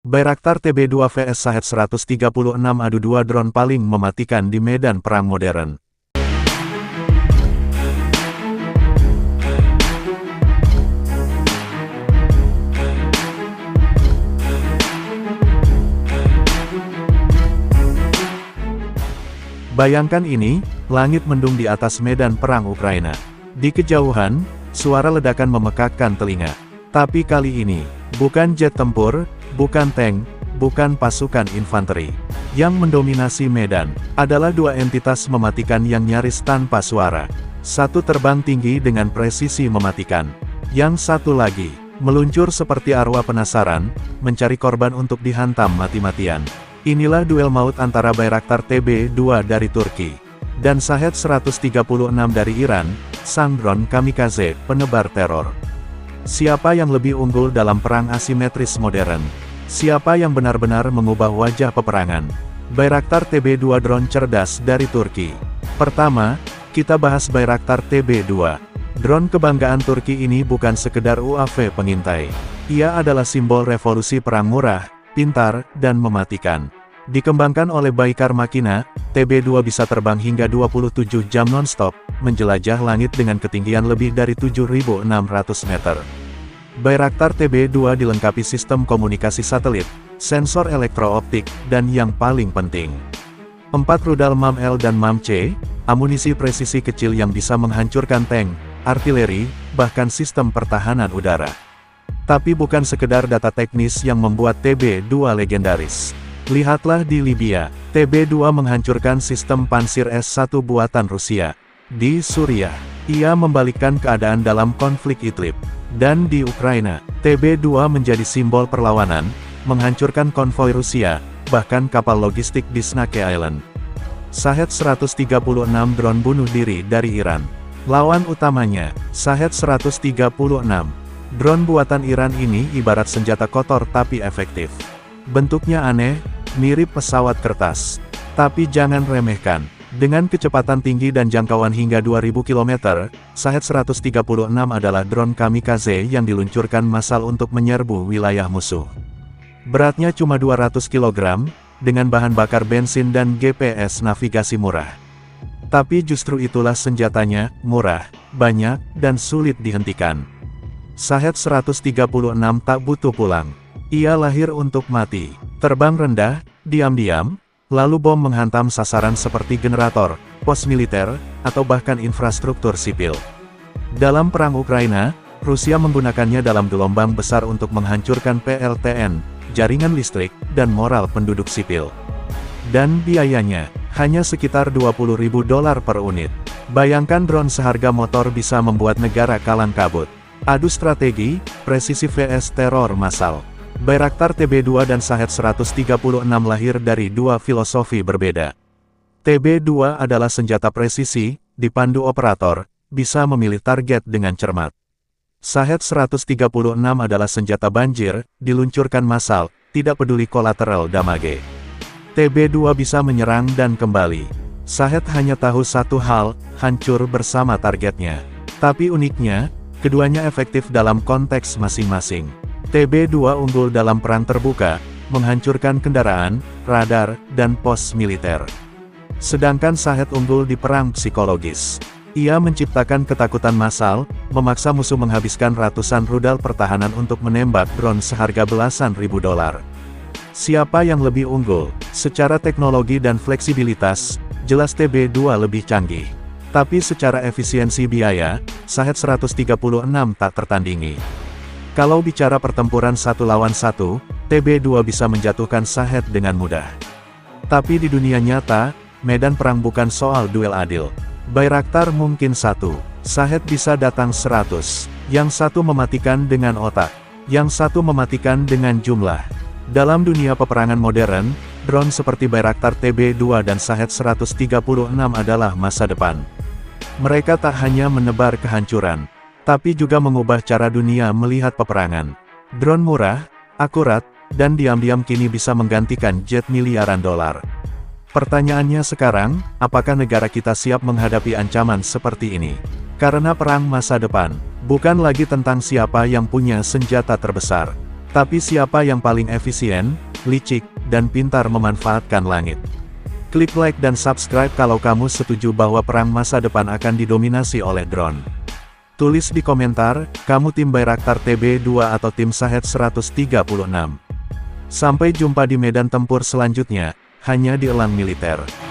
Bayraktar TB2 vs Shahed 136 adu dua drone paling mematikan di medan perang modern. Bayangkan ini, langit mendung di atas medan perang Ukraina. Di kejauhan, suara ledakan memekakkan telinga. Tapi kali ini, bukan jet tempur, bukan tank, bukan pasukan infanteri. Yang mendominasi medan, adalah dua entitas mematikan yang nyaris tanpa suara. Satu terbang tinggi dengan presisi mematikan. Yang satu lagi, meluncur seperti arwah penasaran, mencari korban untuk dihantam mati-matian. Inilah duel maut antara Bayraktar TB2 dari Turki dan Shahed 136 dari Iran, sang drone kamikaze penebar teror. Siapa yang lebih unggul dalam perang asimetris modern? Siapa yang benar-benar mengubah wajah peperangan? Bayraktar TB2 drone cerdas dari Turki. Pertama, kita bahas Bayraktar TB2. Drone kebanggaan Turki ini bukan sekedar UAV pengintai. Ia adalah simbol revolusi perang murah, pintar, dan mematikan. Dikembangkan oleh Baykar Makina, TB2 bisa terbang hingga 27 jam non-stop, menjelajah langit dengan ketinggian lebih dari 7.600 meter. Bayraktar TB2 dilengkapi sistem komunikasi satelit, sensor elektrooptik, dan yang paling penting, 4 rudal MAM-L dan MAM-C, amunisi presisi kecil yang bisa menghancurkan tank, artileri, bahkan sistem pertahanan udara. Tapi bukan sekedar data teknis yang membuat TB2 legendaris. Lihatlah di Libya, TB2 menghancurkan sistem pansir S-1 buatan Rusia. Di Suriah, ia membalikkan keadaan dalam konflik Idlib. Dan di Ukraina, TB2 menjadi simbol perlawanan, menghancurkan konvoi Rusia, bahkan kapal logistik di Snake Island. Shahed 136 drone bunuh diri dari Iran. Lawan utamanya, Shahed 136. Drone buatan Iran ini ibarat senjata kotor tapi efektif. Bentuknya aneh, mirip pesawat kertas. Tapi jangan remehkan. Dengan kecepatan tinggi dan jangkauan hingga 2000 km, Shahed 136 adalah drone kamikaze yang diluncurkan massal untuk menyerbu wilayah musuh. Beratnya cuma 200 kg, dengan bahan bakar bensin dan GPS navigasi murah. Tapi justru itulah senjatanya, murah, banyak, dan sulit dihentikan. Shahed 136 tak butuh pulang. Ia lahir untuk mati. Terbang rendah, diam-diam, lalu bom menghantam sasaran seperti generator, pos militer, atau bahkan infrastruktur sipil. Dalam perang Ukraina, Rusia menggunakannya dalam gelombang besar untuk menghancurkan PLTN, jaringan listrik, dan moral penduduk sipil. Dan biayanya, hanya sekitar $20.000 per unit. Bayangkan drone seharga motor bisa membuat negara kalang kabut. Adu strategi, presisi vs teror massal. Bayraktar TB2 dan Shahed 136 lahir dari dua filosofi berbeda. TB2 adalah senjata presisi, dipandu operator, bisa memilih target dengan cermat. Shahed 136 adalah senjata banjir, diluncurkan massal, tidak peduli kolateral damage. TB2 bisa menyerang dan kembali. Shahed hanya tahu satu hal, hancur bersama targetnya. Tapi uniknya, keduanya efektif dalam konteks masing-masing. TB2 unggul dalam perang terbuka, menghancurkan kendaraan, radar, dan pos militer. Sedangkan Shahed unggul di perang psikologis. Ia menciptakan ketakutan massal, memaksa musuh menghabiskan ratusan rudal pertahanan untuk menembak drone seharga belasan ribu dolar. Siapa yang lebih unggul? Secara teknologi dan fleksibilitas, jelas TB2 lebih canggih. Tapi secara efisiensi biaya, Shahed 136 tak tertandingi. Kalau bicara pertempuran satu lawan satu, TB2 bisa menjatuhkan Shahed dengan mudah. Tapi di dunia nyata, medan perang bukan soal duel adil. Bayraktar mungkin satu, Shahed bisa datang 100. Yang satu mematikan dengan otak, yang satu mematikan dengan jumlah. Dalam dunia peperangan modern, drone seperti Bayraktar TB2 dan Shahed 136 adalah masa depan. Mereka tak hanya menebar kehancuran, tapi juga mengubah cara dunia melihat peperangan. Drone murah, akurat, dan diam-diam kini bisa menggantikan jet miliaran dolar. Pertanyaannya sekarang, apakah negara kita siap menghadapi ancaman seperti ini? Karena perang masa depan, bukan lagi tentang siapa yang punya senjata terbesar. Tapi siapa yang paling efisien, licik, dan pintar memanfaatkan langit? Klik like dan subscribe kalau kamu setuju bahwa perang masa depan akan didominasi oleh drone. Tulis di komentar, kamu tim Bayraktar TB2 atau tim Shahed 136. Sampai jumpa di medan tempur selanjutnya, hanya di Elang Militer.